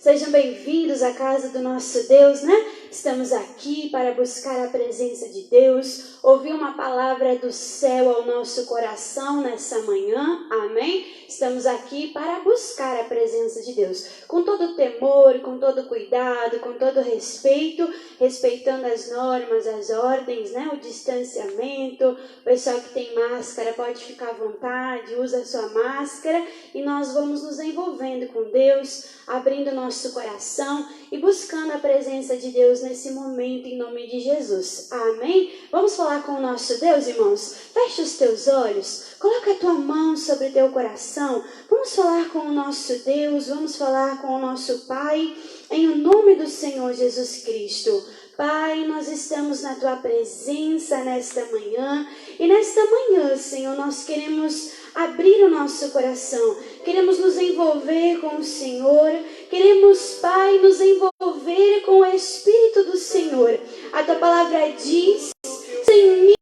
Sejam bem-vindos à casa do nosso Deus, né? Estamos aqui para buscar a presença de Deus, ouvir uma palavra do céu ao nosso coração nessa manhã, amém? Estamos aqui para buscar a presença de Deus, com todo temor, com todo cuidado, com todo respeito, respeitando as normas, as ordens, né? O distanciamento. O pessoal que tem máscara pode ficar à vontade, usa a sua máscara e nós vamos nos envolvendo com Deus, abrindo nosso coração e buscando a presença de Deus nesse momento, em nome de Jesus. Amém? Vamos falar com o nosso Deus, irmãos? Feche os teus olhos, coloca a tua mão sobre o teu coração. Vamos falar com o nosso Deus, vamos falar com o nosso Pai, em nome do Senhor Jesus Cristo. Pai, nós estamos na Tua presença nesta manhã. E nesta manhã, Senhor, nós queremos abrir o nosso coração. Queremos nos envolver com o Senhor. Queremos, Pai, nos envolver com o Espírito do Senhor. A Tua palavra diz: sem mim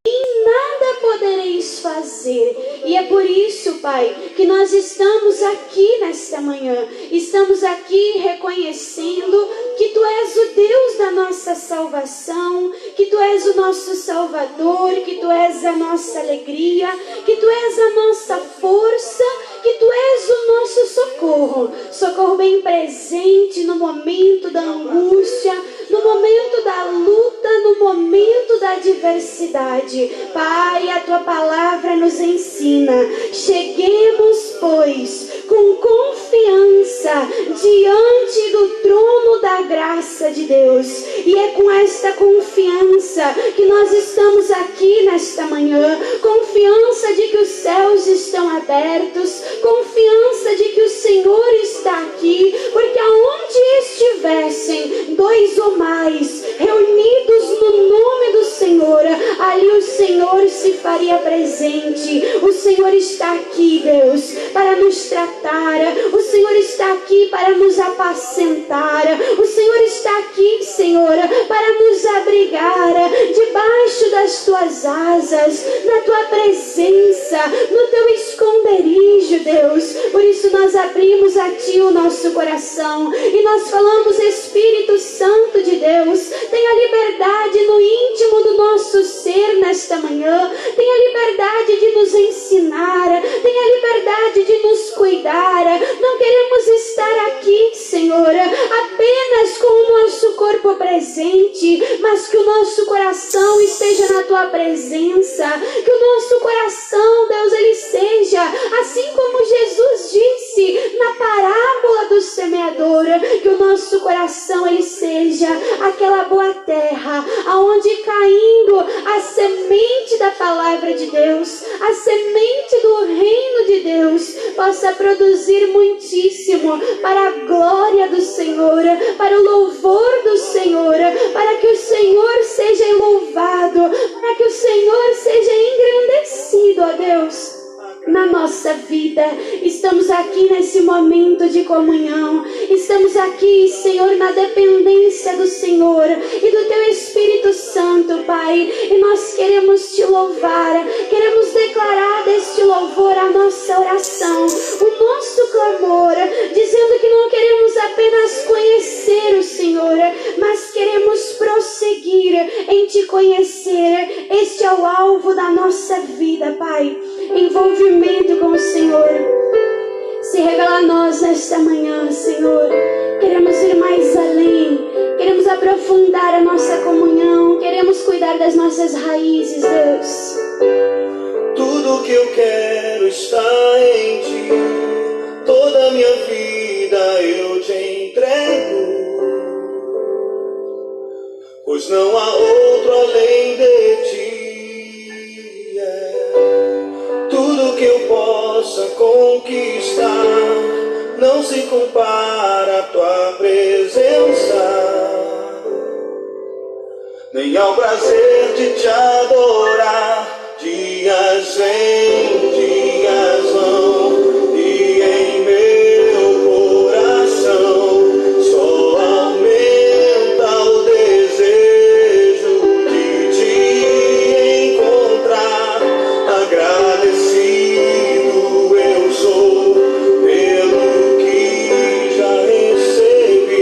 nada podereis fazer. E é por isso, Pai, que nós estamos aqui nesta manhã. Estamos aqui reconhecendo que Tu és o Deus da nossa salvação, que Tu és o nosso Salvador, que Tu és a nossa alegria, que Tu és a nossa força, que Tu és o nosso socorro. Socorro bem presente no momento da angústia, no momento da luta, no momento da adversidade. Pai, a Tua palavra nos ensina: cheguemos, pois, com confiança diante do trono da graça de Deus. E é com esta confiança que nós estamos aqui nesta manhã, confiança de que os céus estão abertos, confiança de que o Senhor está aqui, porque aonde estivessem dois ou mais reunidos no nome do Senhor, ali o Senhor se faria presente. O Senhor está aqui, Deus, para nos tratar. O Senhor está aqui para nos apacentar. O Senhor está aqui, Senhor, para nos abrigar debaixo das Tuas asas, na Tua presença, no Teu esconderijo, Deus. Por isso nós abrimos a Ti o nosso coração e nós falamos: Espírito Santo de Deus, tenha liberdade no íntimo do nosso ser nesta manhã, tenha liberdade de nos ensinar, tenha liberdade de nos cuidar. Não queremos estar aqui, Senhor, apenas com o nosso corpo presente, mas que o nosso coração esteja na Tua presença, que o nosso coração, Deus, ele seja assim como Jesus disse na parábola do semeador, que o nosso coração ele seja aquela boa terra, aonde caindo a semente da palavra de Deus, a semente do reino de Deus, possa produzir muitíssimo para a glória do Senhor, para o louvor do Senhor, para que o Senhor seja louvado, para que o Senhor seja engrandecido, ó Deus, na nossa vida. Estamos aqui nesse momento de comunhão, estamos aqui, Senhor, na dependência do Senhor e do Teu Espírito Santo, Pai, e nós queremos Te louvar, queremos declarar deste louvor a nossa oração, o nosso clamor, dizendo que não queremos apenas conhecer o Senhor, mas queremos prosseguir em Te conhecer. Este é o alvo da nossa vida, Pai. Envolvimento com o Senhor. Se revela a nós nesta manhã, Senhor. Queremos ir mais além, queremos aprofundar a nossa comunhão, queremos cuidar das nossas raízes, Deus. Tudo que eu quero está em Ti, toda a minha vida eu Te entrego, pois não há outro além de Ti. Tudo que eu possa conquistar não se compara à Tua presença, nem ao prazer de Te adorar. Dias vêm, dias vão, e em meu coração só aumenta o desejo de Te encontrar. Agradecido eu sou pelo que já recebi.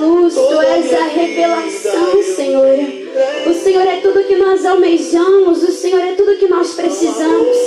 luz, Tu és a revelação, Senhor. O Senhor é tudo que nós almejamos, o Senhor é tudo que nós precisamos.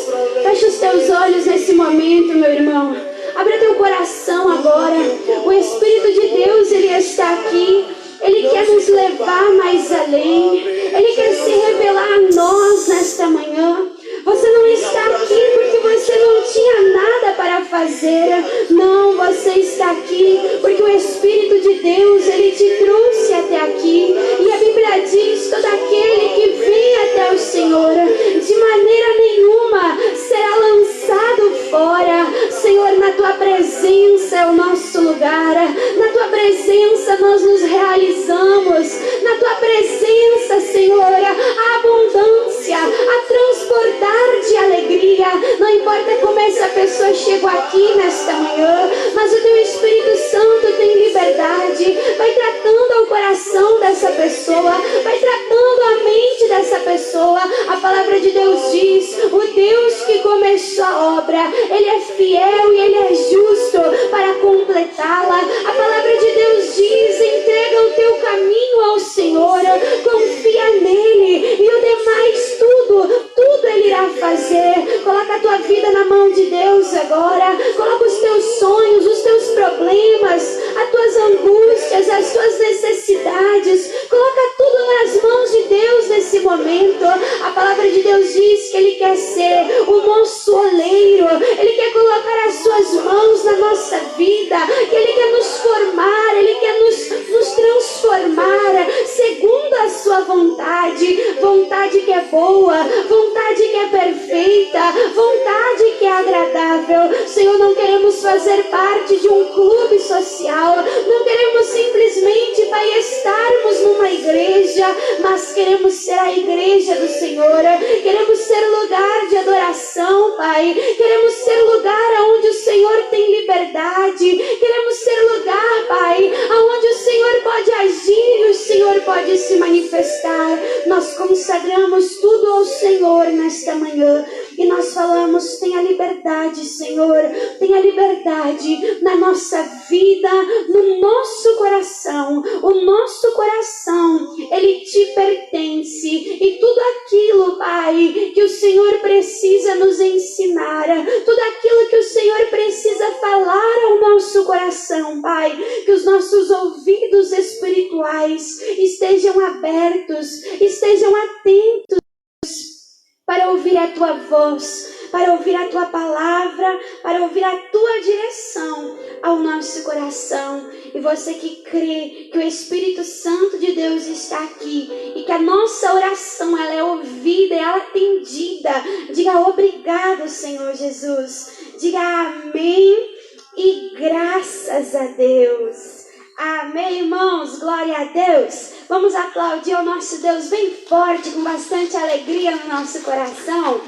Fecha os teus olhos nesse momento, meu irmão. Abra teu coração agora. O Espírito de Deus, Ele está aqui. Ele quer nos levar mais além. Ele quer se revelar a nós nesta manhã. Você não está aqui porque você não tinha nada para fazer. Não, você está aqui porque o Espírito de Deus, Ele te trouxe até aqui. E a Bíblia diz, todo aquele que vem até o Senhor, de maneira nenhuma será lançado fora. Senhor, na Tua presença é o nosso lugar. Na Tua presença nós nos realizamos. Na Tua presença, Senhor, a abundância, a transportar de alegria. Não importa como essa pessoa chegou aqui nesta manhã, mas o Teu Espírito Santo tem liberdade. Vai tratando o coração dessa pessoa, vai tratando a mente dessa pessoa. A palavra de Deus diz, o Deus que começou a obra, Ele é fiel e Ele é justo para completá-la. A palavra de Deus diz, entrega o teu caminho ao Senhor, confia nele e o demais tudo Ele irá fazer. Coloca a tua vida na mão de Deus agora. Coloca os teus sonhos, os teus problemas, as tuas angústias, as tuas necessidades. Coloca tudo nas mãos de Deus nesse momento. A palavra de Deus diz que Ele quer ser o nosso oleiro. Ele quer colocar as suas mãos na nossa vida. Que Ele quer nos formar. Ele quer nos transformar segundo a sua vontade. Vontade que é boa, vontade que é perfeita, vontade que é agradável. Senhor, não queremos fazer parte de um clube social, não queremos simplesmente, Pai, estarmos numa igreja, mas queremos ser a igreja do Senhor. Queremos ser lugar de adoração, Pai. Queremos ser lugar onde o Senhor tem liberdade. Queremos ser lugar, Pai, onde o Senhor pode agir e o Senhor pode se manifestar. Nós consagramos tudo ao Senhor nesta manhã e nós falamos, tenha liberdade, Senhor, tenha liberdade na nossa vida, no nosso coração. O nosso coração, ele te pertence, e tudo aquilo, Pai, que o Senhor precisa nos ensinar, tudo aquilo que o Senhor precisa falar ao nosso coração, Pai, que os nossos ouvidos espirituais estejam abertos, estejam atentos para ouvir a Tua voz, para ouvir a Tua palavra, para ouvir a Tua direção ao nosso coração. E você que crê que o Espírito Santo de Deus está aqui e que a nossa oração ela é ouvida, ela é atendida, diga obrigado, Senhor Jesus. Diga amém e graças a Deus. Amém, irmãos, glória a Deus. Vamos aplaudir ao nosso Deus bem forte, com bastante alegria no nosso coração.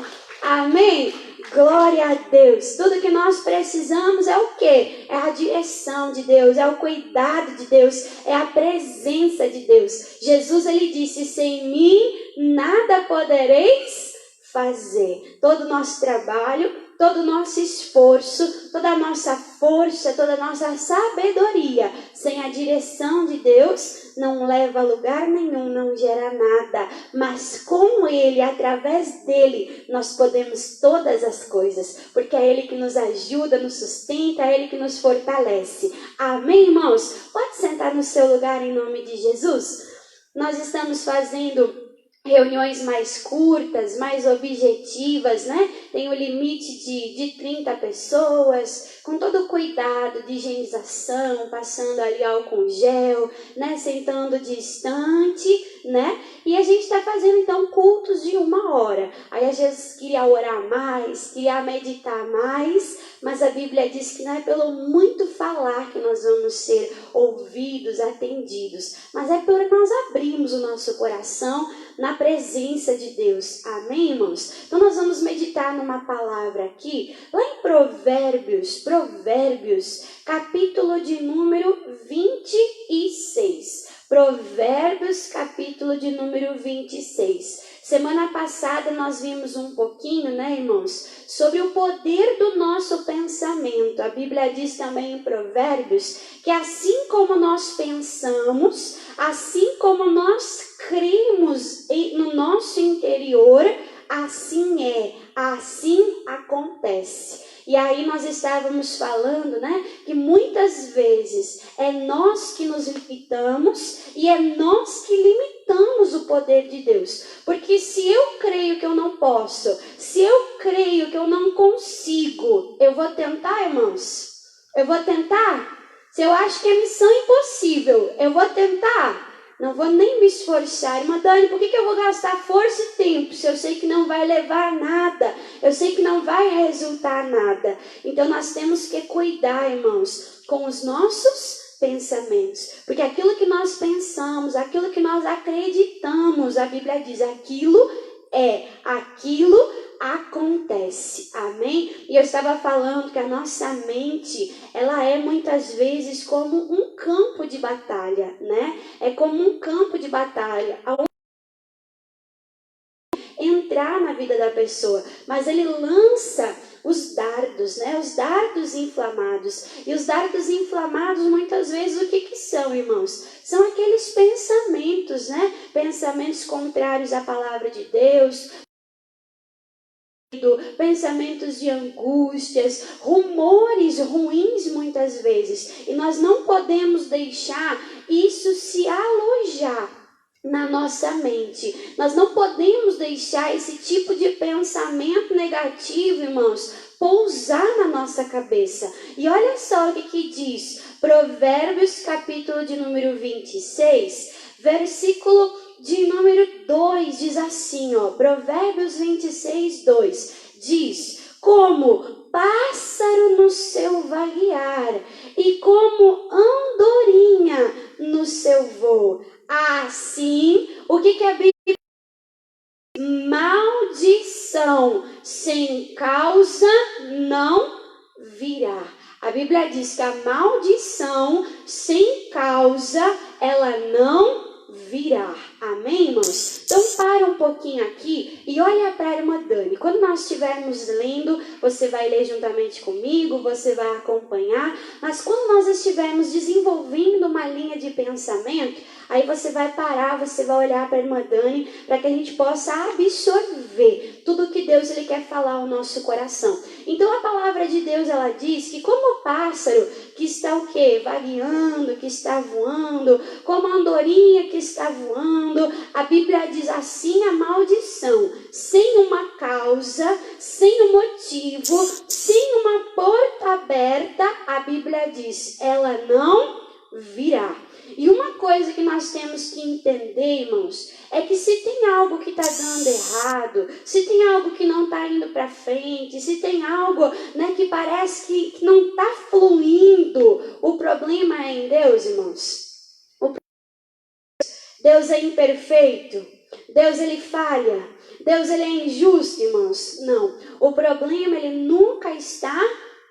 Amém, glória a Deus. Tudo que nós precisamos é o quê? É a direção de Deus, é o cuidado de Deus, é a presença de Deus. Jesus, ele disse, sem mim nada podereis fazer. Todo o nosso trabalho, todo o nosso esforço, toda a nossa força, toda a nossa sabedoria, sem a direção de Deus, não leva a lugar nenhum, não gera nada. Mas com Ele, através dEle, nós podemos todas as coisas, porque é Ele que nos ajuda, nos sustenta, é Ele que nos fortalece. Amém, irmãos? Pode sentar no seu lugar em nome de Jesus. Nós estamos fazendo reuniões mais curtas, mais objetivas, né? Tem o limite de 30 pessoas, com todo o cuidado de higienização, passando ali álcool gel, né? Sentando distante, né? E a gente está fazendo então cultos de 1 hora. Aí às vezes queria orar mais, queria meditar mais, mas a Bíblia diz que não é pelo muito falar que nós vamos ser ouvidos, atendidos, mas é por nós abrirmos o nosso coração na presença de Deus. Amém, irmãos? Então nós vamos meditar numa palavra aqui, lá em Provérbios, capítulo de número 26. Provérbios Provérbios, capítulo de número 26. Semana passada nós vimos um pouquinho, né, irmãos, sobre o poder do nosso pensamento. A Bíblia diz também em Provérbios que assim como nós pensamos, assim como nós cremos no nosso interior, assim é, assim acontece. E aí nós estávamos falando, né, que muitas vezes é nós que nos limitamos e é nós que limitamos o poder de Deus. Porque se eu creio que eu não posso, se eu creio que eu não consigo, eu vou tentar, irmãos? Eu vou tentar? Se eu acho que é missão impossível, eu vou tentar? Não vou nem me esforçar. Irmã Dani, por que eu vou gastar força e tempo se eu sei que não vai levar a nada? Eu sei que não vai resultar nada. Então nós temos que cuidar, irmãos, com os nossos pensamentos. Porque aquilo que nós pensamos, aquilo que nós acreditamos, a Bíblia diz, aquilo acontece, amém? E eu estava falando que a nossa mente, ela é muitas vezes como um campo de batalha, né? É como um campo de batalha, entrar na vida da pessoa, mas ele lança os dardos, né? Os dardos inflamados. E os dardos inflamados, muitas vezes, o que são, irmãos? São aqueles pensamentos, né? Pensamentos contrários à palavra de Deus, pensamentos de angústias, rumores ruins muitas vezes. E nós não podemos deixar isso se alojar na nossa mente. Nós não podemos deixar esse tipo de pensamento negativo, irmãos, pousar na nossa cabeça. E olha só o que diz Provérbios, capítulo de número 26, versículo de número 2, diz assim, ó, Provérbios 26, 2, diz: como pássaro no seu vaguear e como andorinha no seu voo. Assim, o que a Bíblia diz? Maldição sem causa não virá. A Bíblia diz que a maldição sem causa, ela não virá. Amém, irmãos? Então para um pouquinho aqui e olha para a irmã Dani. Quando nós estivermos lendo, você vai ler juntamente comigo, você vai acompanhar. Mas quando nós estivermos desenvolvendo uma linha de pensamento, aí você vai parar, você vai olhar para a irmã Dani, para que a gente possa absorver tudo que Deus ele quer falar ao nosso coração. Então a palavra de Deus, ela diz que como o pássaro que está o quê? Vagueando, que está voando, como a andorinha que está voando, a Bíblia diz assim: a maldição, sem uma causa, sem um motivo, sem uma porta aberta, a Bíblia diz, ela não virá. E uma coisa que nós temos que entender, irmãos, é que se tem algo que está dando errado, se tem algo que não está indo para frente, se tem algo, né, que parece que não está fluindo, o problema é em Deus, irmãos. Deus é imperfeito, Deus ele falha, Deus ele é injusto, irmãos. Não, o problema ele nunca está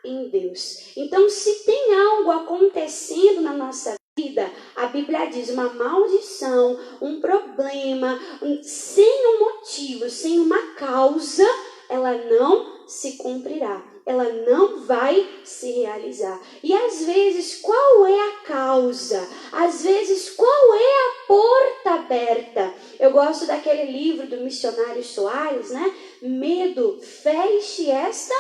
em Deus. Então, se tem algo acontecendo na nossa vida, a Bíblia diz uma maldição, um problema, sem um motivo, sem uma causa, ela não se cumprirá, ela não vai se realizar. E às vezes, qual é a causa? Às vezes, qual é a porta aberta? Eu gosto daquele livro do missionário Soares, né? Medo, feche esta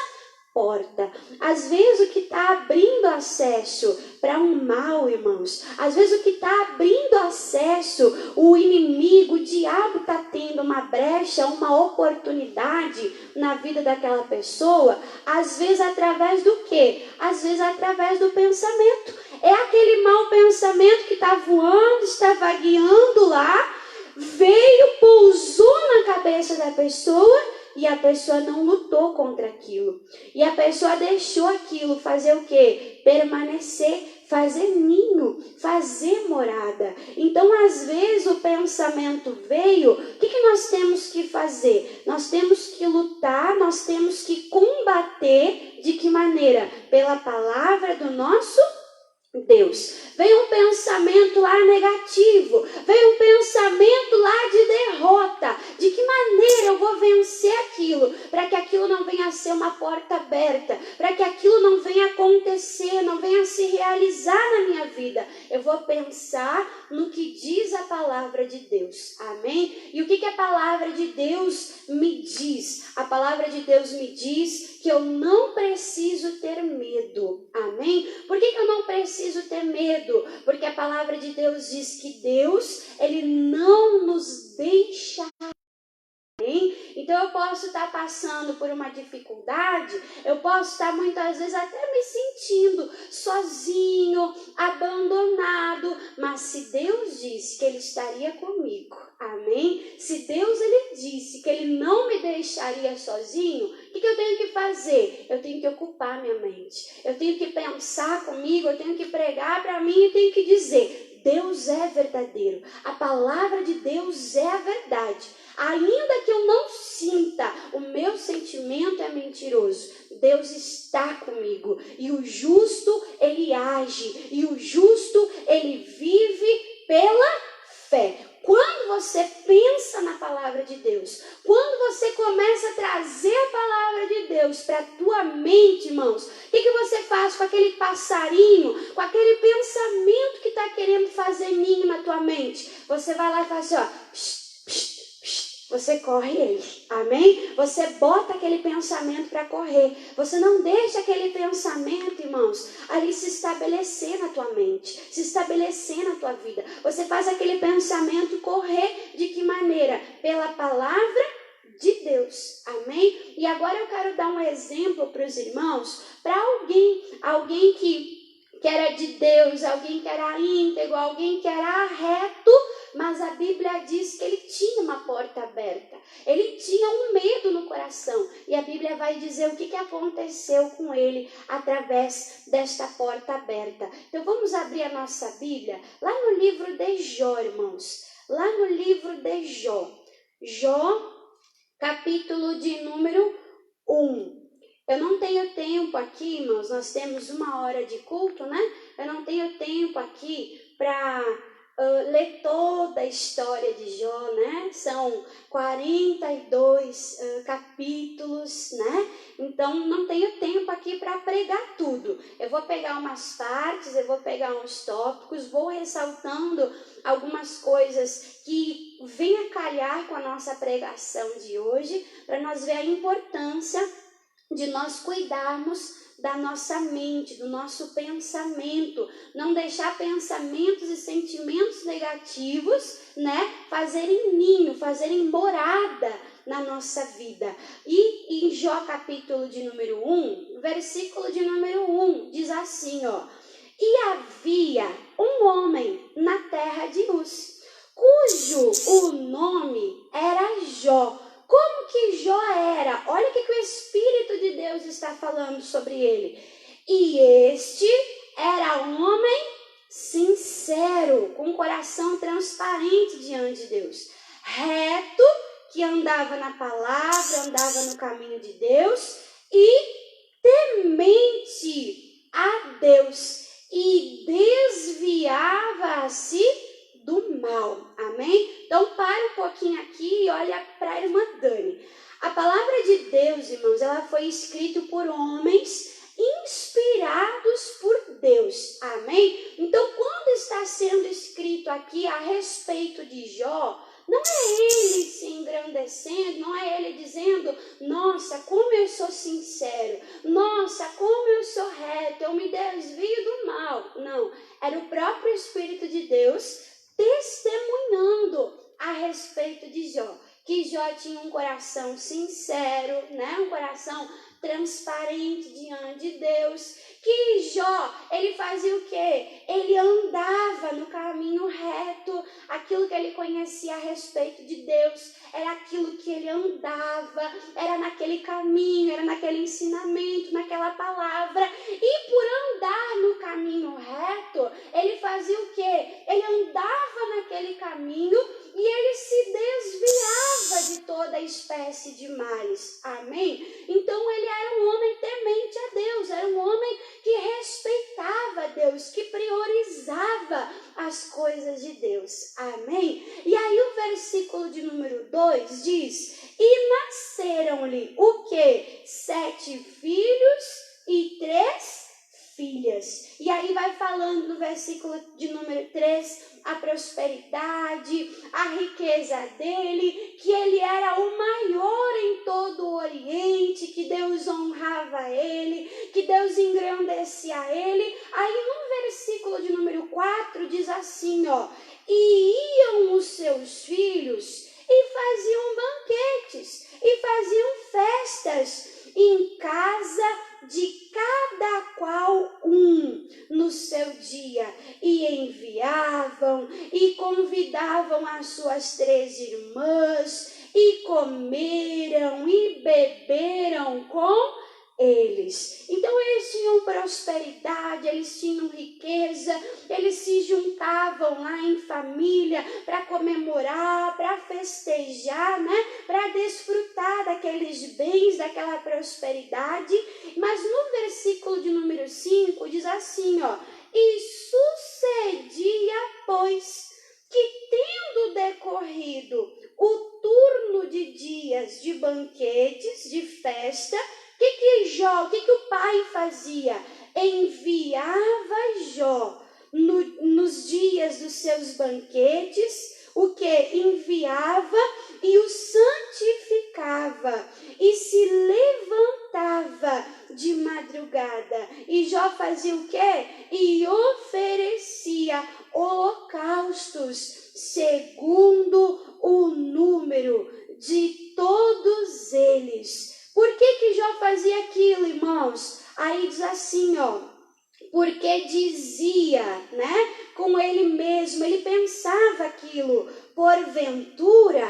porta. Às vezes o que está abrindo acesso para um mal, irmãos, às vezes o que está abrindo acesso, o inimigo, o diabo está tendo uma brecha, uma oportunidade na vida daquela pessoa, às vezes através do quê? Às vezes através do pensamento. É aquele mau pensamento que está voando, está vagueando lá, veio, pousou na cabeça da pessoa, e a pessoa não lutou contra aquilo. E a pessoa deixou aquilo fazer o quê? Permanecer, fazer ninho, fazer morada. Então, às vezes, o pensamento veio, o que nós temos que fazer? Nós temos que lutar, nós temos que combater. De que maneira? Pela palavra do nosso Deus. Vem um pensamento lá negativo, vem um pensamento lá de derrota. De que maneira eu vou vencer aquilo? Para que aquilo não venha a ser uma porta aberta, para que aquilo não venha a acontecer, não venha a se realizar na minha vida. Eu vou pensar no que diz a palavra de Deus. Amém? E o que a palavra de Deus me diz? A palavra de Deus me diz que eu não preciso ter medo. Amém? Por que eu não preciso ter medo? Porque a palavra de Deus diz que Deus, Ele não nos deixa. Então eu posso estar passando por uma dificuldade, eu posso estar muitas vezes até me sentindo sozinho, abandonado, mas se Deus disse que Ele estaria comigo, amém? Se Deus Ele disse que Ele não me deixaria sozinho, o que eu tenho que fazer? Eu tenho que ocupar minha mente, eu tenho que pensar comigo, eu tenho que pregar para mim, eu tenho que dizer: Deus é verdadeiro, a palavra de Deus é a verdade. Ainda que eu não sinta, o meu sentimento é mentiroso. Deus está comigo. E o justo, ele age. E o justo, ele vive pela fé. Quando você pensa na palavra de Deus, quando você começa a trazer a palavra de Deus para a tua mente, irmãos, o que você faz com aquele passarinho, com aquele pensamento que está querendo fazer ninho na tua mente? Você vai lá e faz assim, ó, psh, psh, psh. Você corre ele, amém? Você bota aquele pensamento para correr. Você não deixa aquele pensamento, irmãos, ali se estabelecer na tua mente, se estabelecer na tua vida. Você faz aquele pensamento correr de que maneira? Pela palavra de Deus, amém? E agora eu quero dar um exemplo para os irmãos, para alguém que era de Deus, alguém que era íntegro, alguém que era reto, mas a Bíblia diz que ele tinha uma porta aberta, ele tinha um medo no coração, e a Bíblia vai dizer o que aconteceu com ele através desta porta aberta. Então vamos abrir a nossa Bíblia, lá no livro de Jó, irmãos, lá no livro de Jó, Jó, capítulo de número 1. Eu não tenho tempo aqui, irmãos, nós temos 1 hora de culto, né? Eu não tenho tempo aqui para ler toda a história de Jó, né? São 42 capítulos, né? Então, não tenho tempo aqui para pregar tudo. Eu vou pegar umas partes, eu vou pegar uns tópicos, vou ressaltando algumas coisas que vêm a calhar com a nossa pregação de hoje, para nós ver a importância de nós cuidarmos da nossa mente, do nosso pensamento, não deixar pensamentos e sentimentos negativos, né, fazerem ninho, fazerem morada na nossa vida. E em Jó capítulo de número 1, versículo de número 1, diz assim, ó: E havia um homem na terra de Uz, cujo o nome era Jó. Como que Jó era? Olha o que o Espírito de Deus está falando sobre ele. E este era um homem sincero, com um coração transparente diante de Deus, reto, que andava na palavra, andava no caminho de Deus e temente a Deus e desviava-se do mal, amém? Então para um pouquinho aqui e olha para a irmã Dani. A palavra de Deus, irmãos, ela foi escrita por homens inspirados por Deus, amém? Então quando está sendo escrito aqui a respeito de Jó, não é ele se engrandecendo, não é ele dizendo, nossa, como eu sou sincero, nossa, como eu sou reto, eu me desvio do mal. Não, era o próprio Espírito de Deus testemunhando a respeito de Jó, que Jó tinha um coração sincero, né? Um coração transparente diante de Deus, que Jó, ele fazia o quê? Ele andava no caminho reto, aquilo que ele conhecia a respeito de Deus, era aquilo que ele andava, era naquele caminho, era naquele ensinamento, naquela palavra, e por andar no caminho reto, ele fazia o quê? Ele andava naquele caminho e ele se desviava de toda espécie de males, amém? Então ele era um homem temente a Deus, era um homem que respeitava Deus, que priorizava as coisas de Deus. Amém? E aí o versículo de número 2 diz: e nasceram-lhe o quê? 7 filhos e 3 filhas. E aí vai falando no versículo de número 3 a prosperidade, a riqueza dele, que ele era o maior em todo o Oriente, que Deus honrava ele, que Deus engrandecia ele. Aí no versículo de número 4 diz assim, ó: e iam os seus filhos e faziam banquetes, e faziam festas em casa de cada qual no seu dia, e enviavam e convidavam as suas 3 irmãs, e comeram e beberam com eles. Então eles tinham prosperidade, eles tinham riqueza, eles se juntavam lá em família para comemorar, para festejar, né? Para desfrutar daqueles bens, daquela prosperidade. Mas no versículo de número 5 diz assim, ó: e sucedia, pois, que tendo decorrido o turno de dias de banquetes, de festa, o que o pai fazia? Enviava Jó nos dias dos seus banquetes, o que? Enviava e o santificava, e se levantava de madrugada. E Jó fazia o quê? E oferecia holocaustos segundo o número de todos eles. Por que Jó fazia aquilo, irmãos? Aí diz assim, ó: porque dizia, né, com ele mesmo, ele pensava aquilo: porventura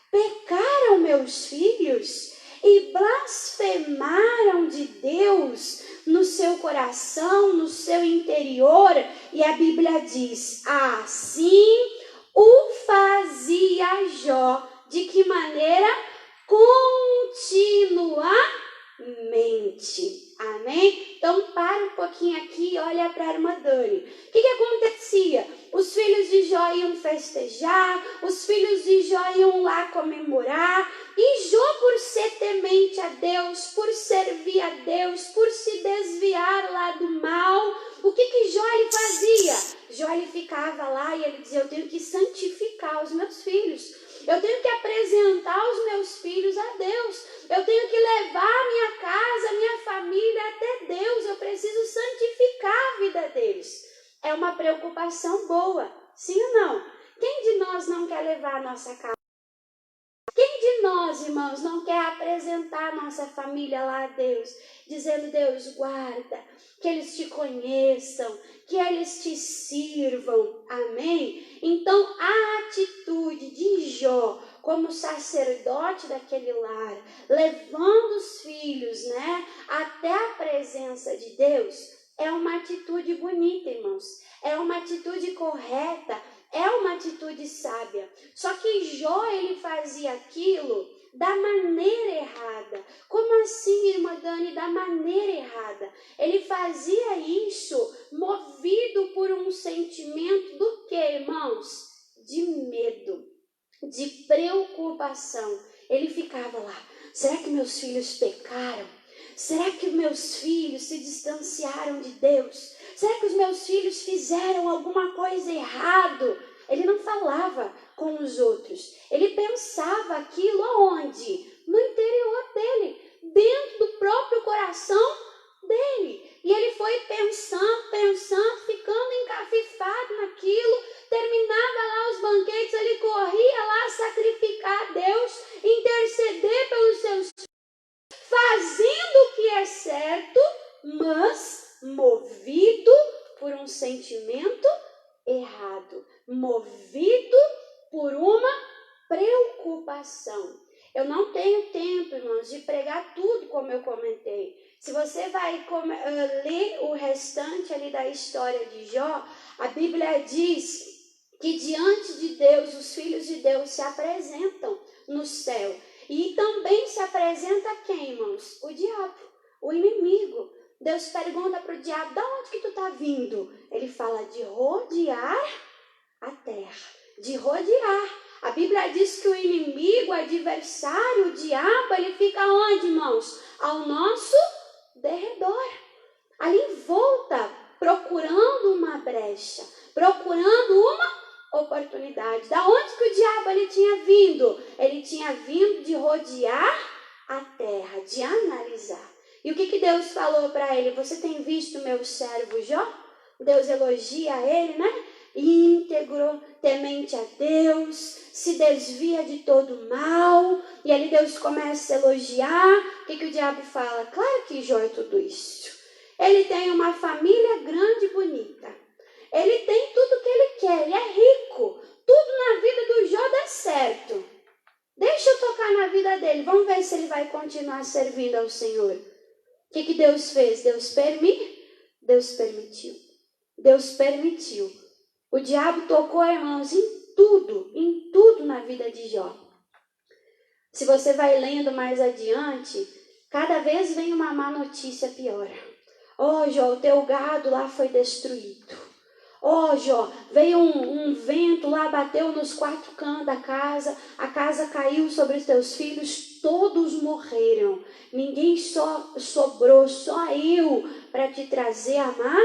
pecaram meus filhos e blasfemaram de Deus no seu coração, no seu interior. E a Bíblia diz: assim o fazia Jó. De que maneira? Continuamente. Amém? Então para um pouquinho aqui e olha para a irmã Dani. O que acontecia? Os filhos de Jó iam festejar, os filhos de Jó iam lá comemorar, e Jó, por ser temente a Deus, por servir a Deus, por se desviar lá do mal, o que Jó ele fazia? Jó ele ficava lá e ele dizia: eu tenho que santificar os meus filhos. Eu tenho que apresentar os meus filhos a Deus. Eu tenho que levar minha casa, minha família até Deus. Eu preciso santificar a vida deles. É uma preocupação boa, sim ou não? Quem de nós não quer levar a nossa casa? Quem de nós, irmãos, não quer apresentar a nossa família lá a Deus? Dizendo: Deus, guarda, que eles te conheçam, que eles te sirvam. Amém? Então, a atitude de Jó, como sacerdote daquele lar, levando os filhos, né, até a presença de Deus, é uma atitude bonita, irmãos. É uma atitude correta, é uma atitude sábia. Só que Jó, ele fazia aquilo da maneira errada. Como assim, irmã Dani, da maneira errada? Ele fazia isso movido por um sentimento do que, irmãos? De medo, de preocupação. Ele ficava lá: será que meus filhos pecaram? Será que meus filhos se distanciaram de Deus? Será que os meus filhos fizeram alguma coisa errado? Ele não falava com os outros. Ele pensava aquilo aonde? No interior dele, dentro do próprio coração dele. E ele foi pensando, ficando encafifado naquilo. Terminava lá os banquetes, ele corria lá sacrificar a Deus, interceder pelos seus filhos, fazendo o que é certo, mas movido por um sentimento errado, movido por uma preocupação. Eu não tenho tempo, irmãos, de pregar tudo como eu comentei. Se você vai ler o restante ali da história de Jó, a Bíblia diz que diante de Deus, os filhos de Deus se apresentam no céu. E também se apresenta quem, irmãos? O diabo, o inimigo. Deus pergunta para o diabo: de onde que tu está vindo? Ele fala: de rodear a terra, de rodear. A Bíblia diz que o inimigo, o adversário, o diabo, ele fica onde, irmãos? Ao nosso derredor. Ali em volta, procurando uma brecha, procurando uma oportunidade. Da onde que o diabo ele tinha vindo? Ele tinha vindo de rodear a terra, de analisar. E o que Deus falou para ele? Você tem visto o meu servo Jó? Deus elogia ele, né? Íntegro, temente a Deus, se desvia de todo mal. E ali Deus começa a elogiar. O que o diabo fala? Claro que Jó é tudo isso. Ele tem uma família grande e bonita. Ele tem tudo que ele quer, ele é rico. Tudo na vida do Jó dá certo. Deixa eu tocar na vida dele, vamos ver se ele vai continuar servindo ao Senhor. O que Deus fez? Deus permitiu. Deus permitiu. O diabo tocou, irmãos, em tudo na vida de Jó. Se você vai lendo mais adiante, cada vez vem uma má notícia pior. Jó, o teu gado lá foi destruído. Jó, veio um vento lá, bateu nos 4 cantos da casa, a casa caiu sobre os teus filhos, todos morreram. Ninguém sobrou, só eu, para te trazer a má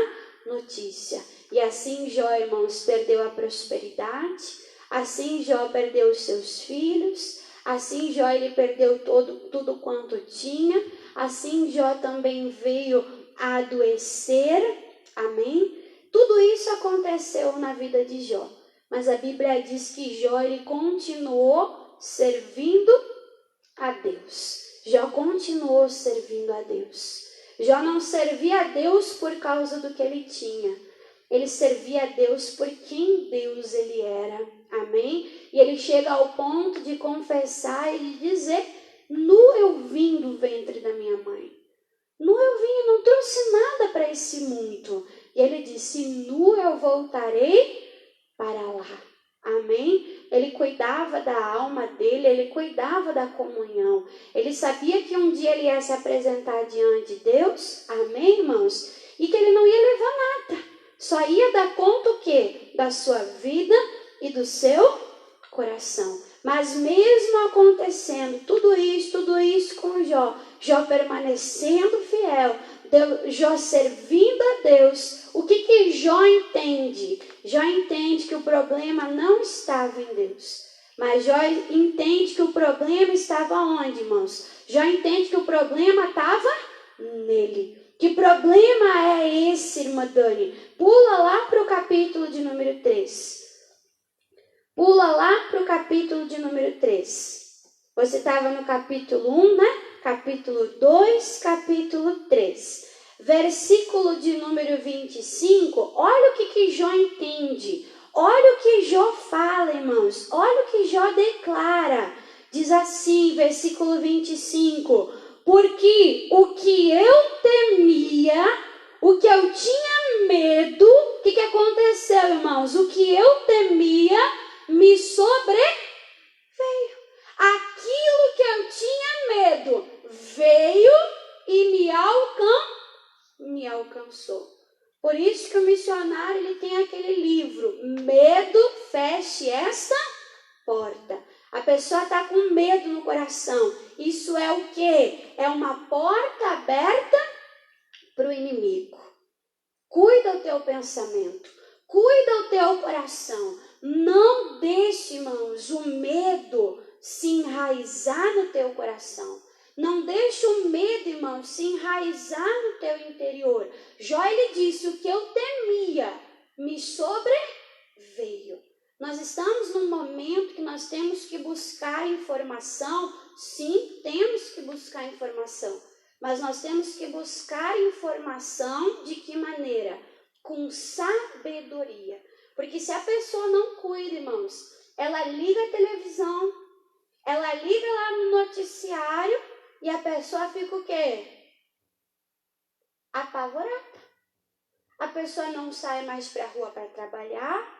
notícia. E assim Jó, irmãos, perdeu a prosperidade, assim Jó perdeu os seus filhos, assim Jó ele perdeu tudo quanto tinha, assim Jó também veio a adoecer, amém? Tudo isso aconteceu na vida de Jó, mas a Bíblia diz que Jó ele continuou servindo a Deus. Jó continuou servindo a Deus. Jó não servia a Deus por causa do que ele tinha. Ele servia a Deus por quem Deus ele era. Amém? E ele chega ao ponto de confessar e de dizer: nu eu vim do ventre da minha mãe. Nu eu vim, eu não trouxe nada para esse mundo. E ele disse: nu eu voltarei para lá. Amém? Ele cuidava da alma dele, ele cuidava da comunhão. Ele sabia que um dia ele ia se apresentar diante de Deus. Amém, irmãos? E que ele não ia levar nada. Só ia dar conta o quê? Da sua vida e do seu coração. Mas mesmo acontecendo tudo isso com Jó, Jó permanecendo fiel, Jó servindo a Deus, o que Jó entende? Jó entende que o problema não estava em Deus. Mas Jó entende que o problema estava onde, irmãos? Jó entende que o problema estava nele. Que problema é esse, irmã Dani? Pula lá para o capítulo de número 3. Pula lá para o capítulo de número 3. Você estava no capítulo 1, né? Capítulo 2, capítulo 3. Versículo de número 25. Olha o que Jó entende. Olha o que Jó fala, irmãos. Olha o que Jó declara. Diz assim, versículo 25. Porque o que eu temia, o que eu tinha medo, o que aconteceu, irmãos? O que eu temia me sobreveio. Aquilo que eu tinha medo veio e me alcançou. Por isso que o missionário ele tem aquele livro, Medo, Feche Esta Porta. A pessoa está com medo no coração. Isso é o quê? É uma porta aberta para o inimigo. Cuida o teu pensamento. Cuida o teu coração. Não deixe, irmãos, o medo se enraizar no teu coração. Não deixe o medo, irmãos, se enraizar no teu interior. Jó, ele disse, o que eu temia me sobreveio. Nós estamos num momento que nós temos que buscar informação. Sim, temos que buscar informação. Mas nós temos que buscar informação de que maneira? Com sabedoria. Porque se a pessoa não cuida, irmãos, ela liga a televisão, ela liga lá no noticiário e a pessoa fica o quê? Apavorada. A pessoa não sai mais para a rua para trabalhar,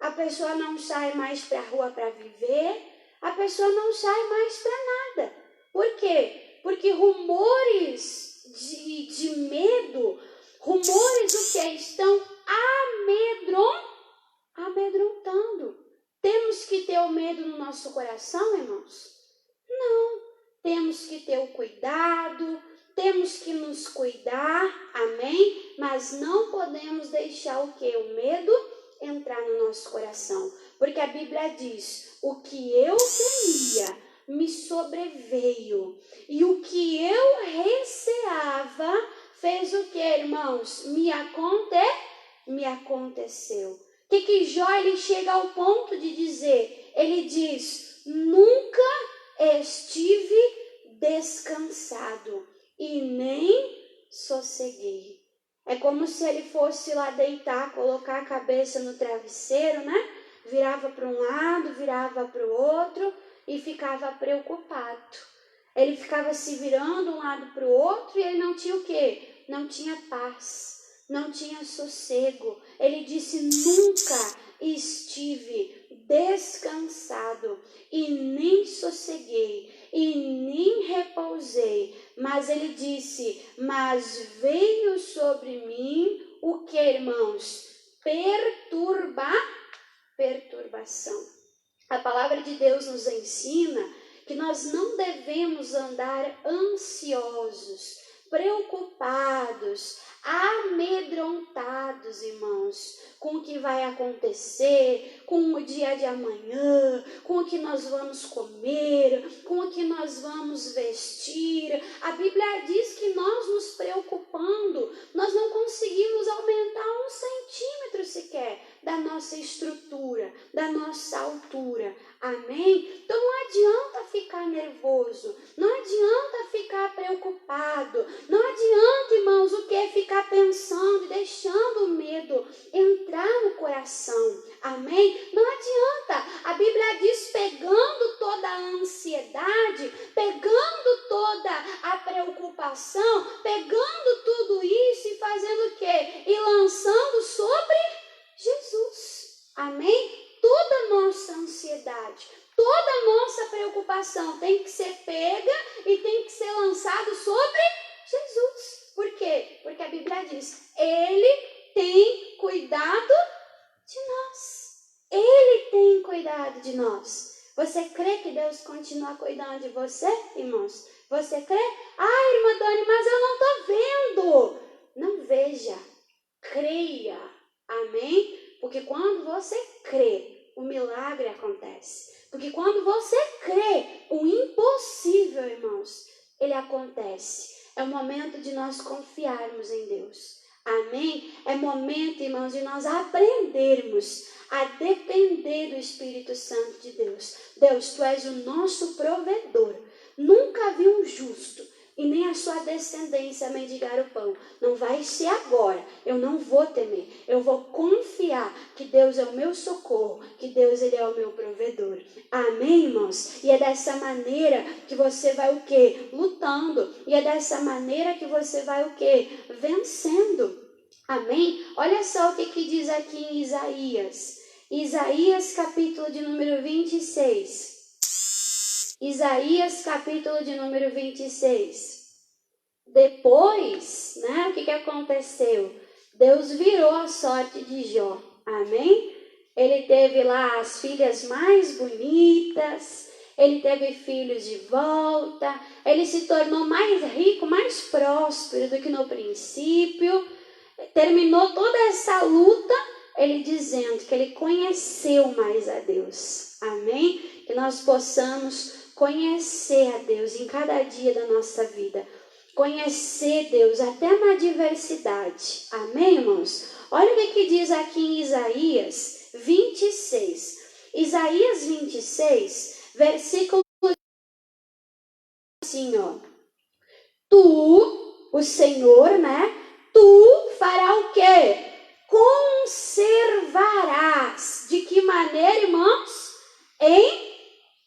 a pessoa não sai mais para a rua para viver, a pessoa não sai mais para nada. Por quê? Porque rumores de medo, rumores o que estão amedrontando. o medo no nosso coração, irmãos? Não. Temos que ter o cuidado, temos que nos cuidar, amém? Mas não podemos deixar o quê? O medo entrar no nosso coração. Porque a Bíblia diz, o que eu temia me sobreveio. E o que eu receava fez o quê, irmãos? Me aconteceu. O que Jó ele chega ao ponto de dizer? Ele diz, nunca estive descansado e nem sosseguei. É como se ele fosse lá deitar, colocar a cabeça no travesseiro, né? Virava para um lado, virava para o outro e ficava preocupado. Ele ficava se virando de um lado para o outro e ele não tinha o quê? Não tinha paz, não tinha sossego. Ele disse, nunca estive descansado e nem sosseguei e nem repousei. Mas ele disse, mas veio sobre mim o que, irmãos? Perturbação. A palavra de Deus nos ensina que nós não devemos andar ansiosos, preocupados, amedrontados, irmãos, com o que vai acontecer, com o dia de amanhã, com o que nós vamos comer, com o que nós vamos vestir. A Bíblia diz que nós nos preocupando, nós não conseguimos aumentar 1 centímetro sequer da nossa estrutura, da nossa altura. Amém? Então não adianta ficar nervoso, não adianta ficar preocupado, não adianta, irmãos, o que? Ficar pensando e deixando o medo entrar no coração. Amém? Não adianta. A Bíblia diz, pegando toda a ansiedade, pegando toda a preocupação, pegando tudo isso e fazendo o quê? E lançando sobre Jesus. Amém? Toda a nossa ansiedade, toda a nossa preocupação tem que ser pega e tem que ser lançado sobre Jesus. Por quê? Porque a Bíblia diz, Ele tem cuidado de nós. Ele tem cuidado de nós. Você crê que Deus continua cuidando de você, irmãos? Você crê? Ah, irmã Dani, mas eu não estou vendo. Não veja, creia. Amém? Porque quando você crê, o milagre acontece. Porque quando você crê, o impossível, irmãos, ele acontece. É o momento de nós confiarmos em Deus. Amém? É momento, irmãos, de nós aprendermos a depender do Espírito Santo de Deus. Deus, Tu és o nosso provedor. Nunca vi um justo e nem a sua descendência mendigar o pão. Não vai ser agora. Eu não vou temer. Eu vou confiar que Deus é o meu socorro, que Deus ele é o meu provedor. Amém, irmãos? E é dessa maneira que você vai o quê? Lutando. E é dessa maneira que você vai o quê? Vencendo. Amém? Olha só o que diz aqui em Isaías. Isaías, capítulo de número 26. Isaías, capítulo de número 26. Depois, né, o que aconteceu? Deus virou a sorte de Jó. Amém? Ele teve lá as filhas mais bonitas, ele teve filhos de volta, ele se tornou mais rico, mais próspero do que no princípio. Terminou toda essa luta, ele dizendo que ele conheceu mais a Deus. Amém? Que nós possamos conhecer a Deus em cada dia da nossa vida. Conhecer Deus até na adversidade. Amém, irmãos? Olha o que diz aqui em Isaías 26. Isaías 26, versículo assim, ó. Tu, o Senhor, né? Tu fará o quê? Conservarás. De que maneira, irmãos? Em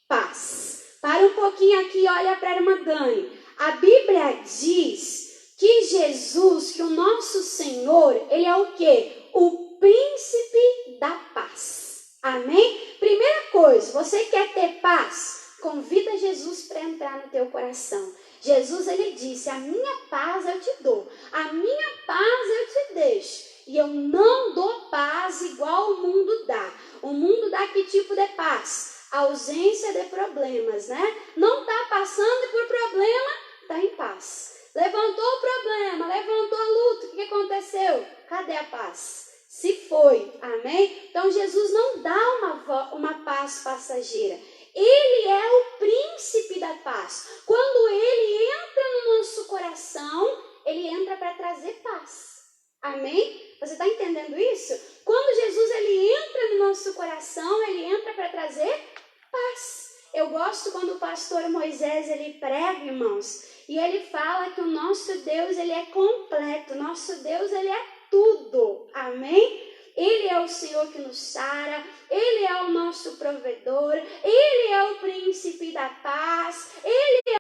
paz. Para um pouquinho aqui, olha para a irmã Dani. A Bíblia diz que Jesus, que o nosso Senhor, ele é o quê? O príncipe da paz. Amém? Primeira coisa, você quer ter paz? Convida Jesus para entrar no teu coração. Jesus, ele disse, a minha paz eu te dou, a minha paz eu te deixo. E eu não dou paz igual o mundo dá. O mundo dá que tipo de paz? ausência de problemas, né? Não está passando por problema, está em paz. Levantou o problema, levantou a luta, o que aconteceu? Cadê a paz? Se foi, amém? Então Jesus não dá uma paz passageira. Ele é o príncipe da paz. Quando ele entra no nosso coração, ele entra para trazer paz. Amém? Você está entendendo isso? Quando Jesus ele entra no nosso coração, ele entra para trazer paz. Eu gosto quando o pastor Moisés ele prega, irmãos, e ele fala que o nosso Deus ele é completo, nosso Deus ele é tudo. Amém? Ele é o Senhor que nos sara, Ele é o nosso provedor, Ele é o príncipe da paz, Ele é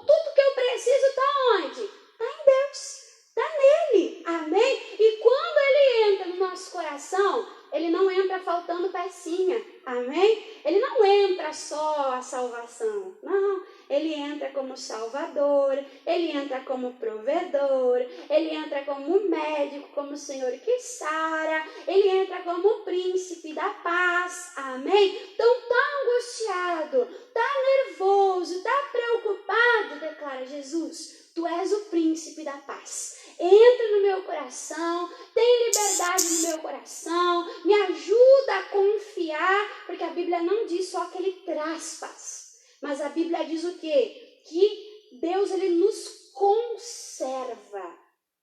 tudo que eu preciso. Está onde? Está em Deus, está nele, amém? E quando Ele entra no nosso coração, Ele não entra faltando pecinha, amém? Ele não entra só a salvação, não. Ele entra como Salvador, Ele entra como provedor, Ele entra como médico, como Senhor que sara, Ele entra como príncipe da paz, amém? Então tá angustiado, tá nervoso, tá preocupado, declara Jesus, Tu és o príncipe da paz. Entra no meu coração, tem liberdade no meu coração, me ajuda a confiar, porque a Bíblia não diz só que Ele traz paz. Mas a Bíblia diz o quê? Que Deus ele nos conserva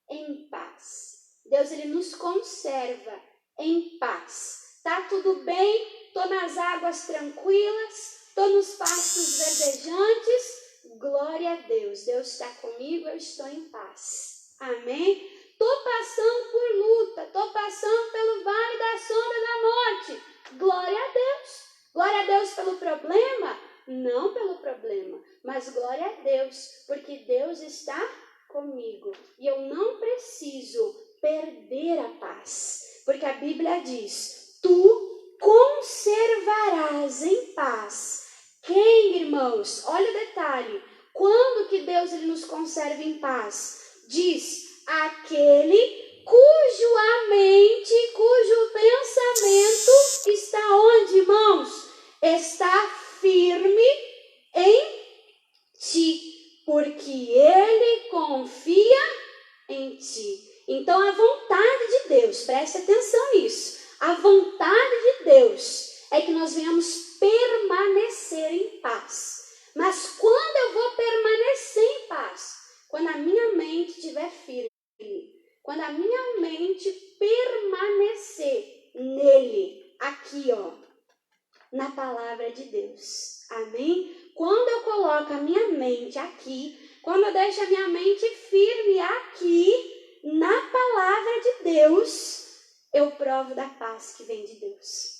em paz. Deus ele nos conserva em paz. Tá tudo bem? Tô nas águas tranquilas, tô nos pastos verdejantes. Glória a Deus. Deus está comigo, eu estou em paz. Amém? Tô passando por luta, tô passando pelo vale da sombra da morte. Glória a Deus. Glória a Deus pelo problema. Não pelo problema, mas glória a Deus, porque Deus está comigo. E eu não preciso perder a paz, porque a Bíblia diz, Tu conservarás em paz. Quem, irmãos? Olha o detalhe. Quando que Deus ele nos conserva em paz? Diz, aquele cuja mente, cujo pensamento está onde, irmãos? Está firme em ti, porque Ele confia em ti. Então a vontade de Deus, preste atenção nisso, a vontade de Deus é que nós venhamos permanecer em paz. Mas quando eu vou permanecer em paz? Quando a minha mente estiver firme, quando a minha mente permanecer nele, aqui ó, na palavra de Deus, amém? Quando eu coloco a minha mente aqui, quando eu deixo a minha mente firme aqui, na palavra de Deus, eu provo da paz que vem de Deus,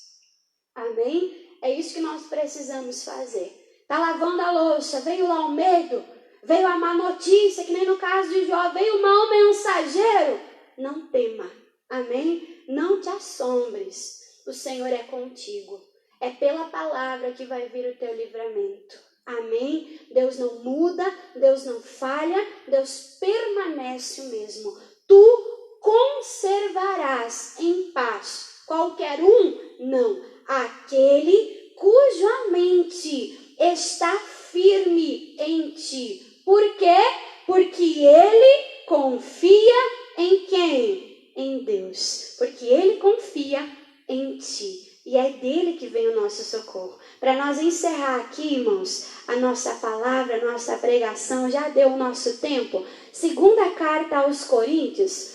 amém? É isso que nós precisamos fazer. Tá lavando a louça, veio lá o medo, veio a má notícia, que nem no caso de Jó, veio o mau mensageiro, não tema, amém? Não te assombres, o Senhor é contigo. É pela palavra que vai vir o teu livramento. Amém? Deus não muda, Deus não falha, Deus permanece o mesmo. Tu conservarás em paz. Qualquer um? Não. Aquele cuja mente está firme em ti. Por quê? Porque ele confia em quem? Em Deus. Porque ele confia em ti. E é dele que vem o nosso socorro. Para nós encerrar aqui, irmãos, a nossa palavra, a nossa pregação, já deu o nosso tempo. Segunda carta aos Coríntios,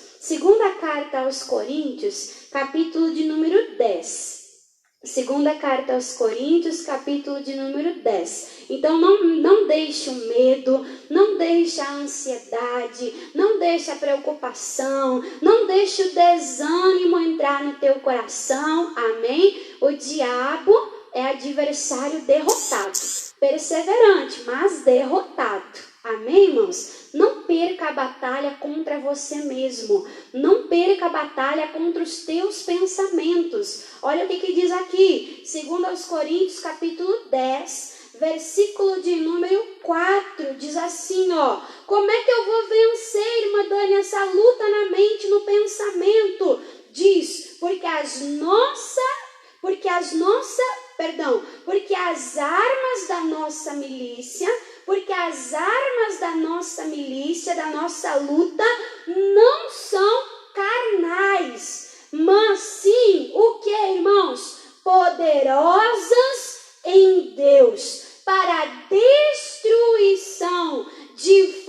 capítulo de número 10. Segunda carta aos Coríntios, capítulo de número 10. Então não deixe o medo, não deixe a ansiedade, não deixe a preocupação, não deixe o desânimo entrar no teu coração, amém? O diabo é adversário derrotado, perseverante, mas derrotado, amém, irmãos? Não perca a batalha contra você mesmo, não perca a batalha contra os teus pensamentos. Olha o que diz aqui, 2 Coríntios, capítulo 10, versículo de número 4, diz assim, ó, como é que eu vou vencer, irmã Dani, essa luta na mente, no pensamento? Diz, porque as nossas porque as armas da nossa milícia, da nossa luta, não são carnais, mas sim, o que, irmãos? Poderosas em Deus, para a destruição de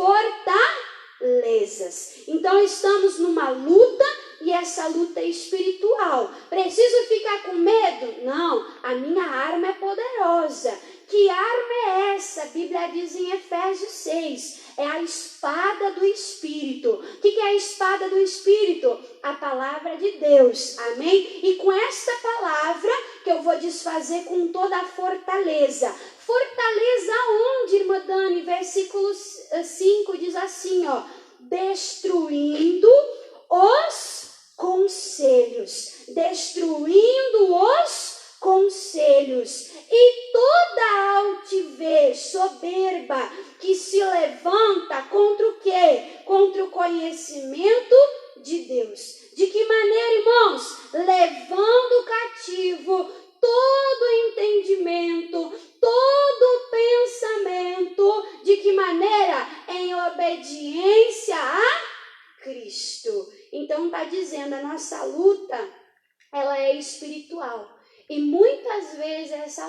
fortalezas. Então estamos numa luta, e essa luta é espiritual. Preciso ficar com medo? Não, a minha arma é poderosa. Que arma é essa? A Bíblia diz em Efésios 6, é a espada do Espírito. O que é a espada do Espírito? A palavra de Deus, amém? E com esta palavra que eu vou desfazer com toda a fortaleza. Fortaleza onde, irmã Dani? Versículo 5 diz assim, ó, destruindo os conselhos, e toda altivez, soberba, que se levanta contra o quê? Contra o conhecimento de Deus. De que maneira, irmãos? Levando cativo todo entendimento, todo pensamento. De que maneira? Em obediência a Cristo. Então está dizendo, a nossa luta, ela é espiritual. E muitas vezes essa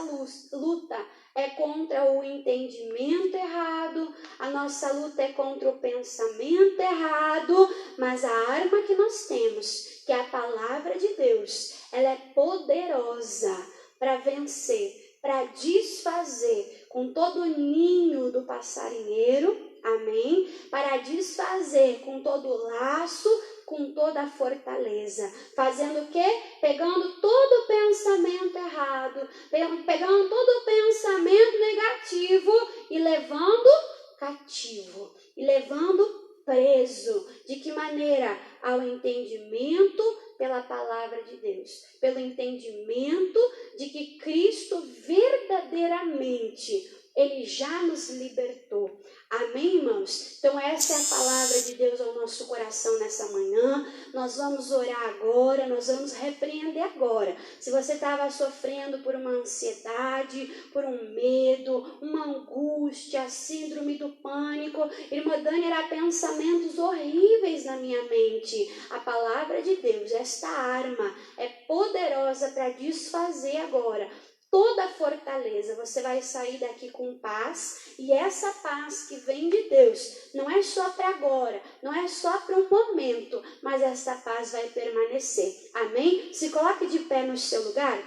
luta é contra o entendimento errado, a nossa luta é contra o pensamento errado, mas a arma que nós temos, que é a palavra de Deus, ela é poderosa para vencer, para desfazer com todo o ninho do passarinheiro, amém? Para desfazer com todo o laço, com toda a fortaleza. Fazendo o quê? Pegando todo o pensamento errado, pegando todo o pensamento negativo e levando cativo, e levando preso. De que maneira? Ao entendimento pela palavra de Deus, pelo entendimento de que Cristo verdadeiramente, Ele já nos libertou. Amém, irmãos? Então essa é a palavra de Deus ao nosso coração nessa manhã. Nós vamos orar agora, nós vamos repreender agora. Se você estava sofrendo por uma ansiedade, por um medo, uma angústia, síndrome do pânico, irmã Dani, era pensamentos horríveis na minha mente. A palavra de Deus, esta arma, é poderosa para desfazer agora toda a fortaleza. Você vai sair daqui com paz, e essa paz que vem de Deus não é só para agora, não é só para um momento, mas essa paz vai permanecer. Amém? Se coloque de pé no seu lugar.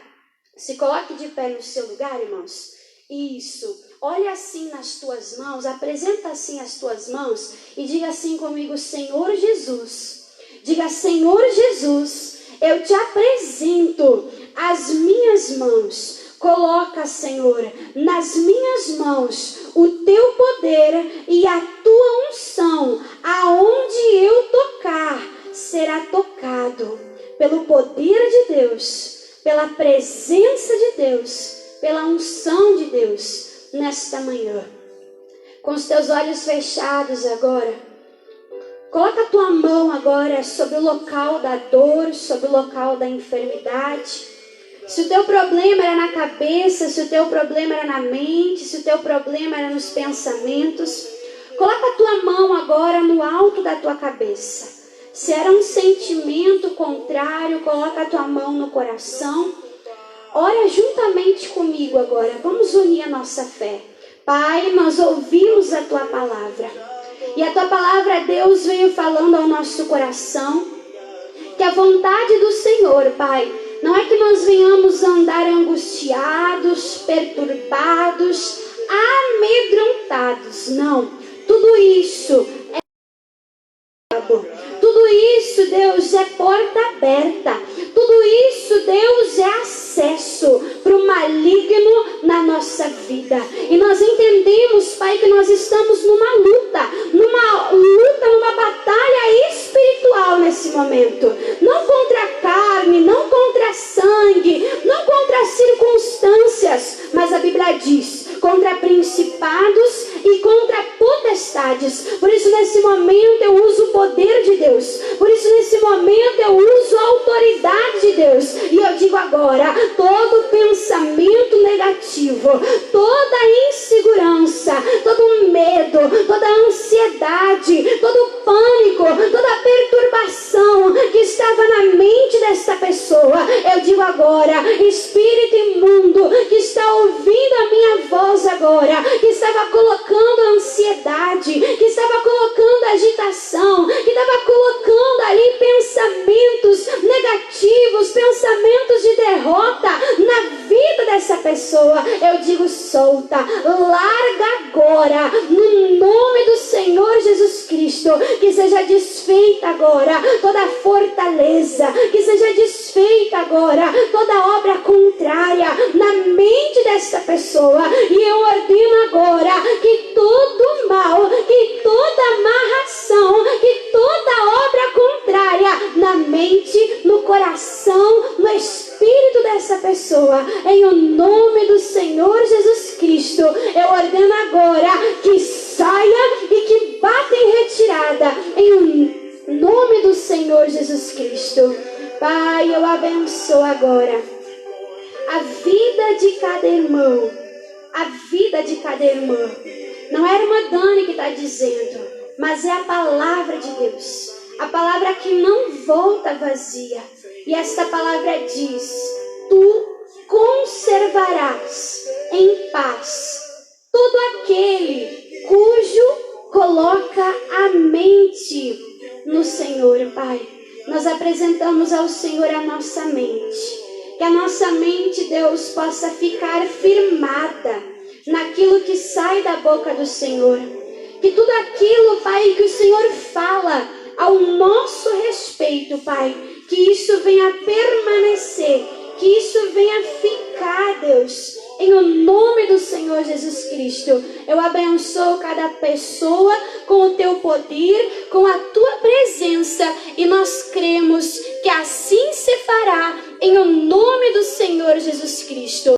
Se coloque de pé no seu lugar, irmãos. Isso. Olha assim nas tuas mãos, apresenta assim as tuas mãos e diga assim comigo, Senhor Jesus. Diga, Senhor Jesus, eu te apresento as minhas mãos. Coloca, Senhor, nas minhas mãos o teu poder e a tua unção. Aonde eu tocar, será tocado pelo poder de Deus, pela presença de Deus, pela unção de Deus nesta manhã. Com os teus olhos fechados agora, coloca a tua mão agora sobre o local da dor, sobre o local da enfermidade. Se o teu problema era na cabeça, se o teu problema era na mente, se o teu problema era nos pensamentos, coloca a tua mão agora no alto da tua cabeça. Se era um sentimento contrário, coloca a tua mão no coração. Ora juntamente comigo agora, vamos unir a nossa fé. Pai, nós ouvimos a tua palavra. E a tua palavra, Deus, veio falando ao nosso coração que a vontade do Senhor, Pai, não é que nós venhamos andar angustiados, perturbados, amedrontados. Não. Tudo isso é tudo isso, Deus, é porta aberta. Tudo isso, Deus, é acesso para o maligno na nossa vida. E nós entendemos, Pai, que nós estamos numa luta, numa batalha espiritual nesse momento. Não contra a carne, não contra sangue, não contra as circunstâncias, mas a Bíblia diz, contra principados e contra potestades. Por isso, nesse momento, eu uso o poder de Deus. Por isso, nesse momento, eu uso a autoridade de Deus. E eu eu digo agora, todo pensamento negativo, toda insegurança, todo medo, toda ansiedade, todo pânico, toda perturbação que estava na mente desta pessoa, eu digo agora, espírito imundo que está ouvindo a minha voz agora, que estava colocando ansiedade, que estava colocando agitação, que estava colocando ali pensamentos negativos, pensamentos de derrota na vida dessa pessoa, eu digo solta, larga agora, no nome do Senhor Jesus Cristo, que seja desfeita agora toda fortaleza, que seja desfeita agora toda obra contrária na mente dessa pessoa, e eu ordeno agora que todo mal, que toda amarração, que toda obra contrária na mente, no coração, no espírito dessa pessoa, em o nome do Senhor Jesus Cristo, eu ordeno agora que saia e que bata em retirada, em o nome do Senhor Jesus Cristo. Pai, eu abençoo agora a vida de cada irmão, a vida de cada irmã. Não é a irmã Dani que está dizendo, mas é a palavra de Deus, a palavra que não volta vazia. E esta palavra diz: tu conservarás em paz todo aquele cujo coloca a mente no Senhor. Pai, nós apresentamos ao Senhor a nossa mente, que a nossa mente, Deus, possa ficar firmada naquilo que sai da boca do Senhor, que tudo aquilo, Pai, que o Senhor fala ao nosso respeito, Pai, que isso venha permanecer, que isso venha ficar, Deus, em o nome do Senhor Jesus Cristo. Eu abençoo cada pessoa com o teu poder, com a tua presença, e nós cremos que assim se fará, em o nome do Senhor Jesus Cristo.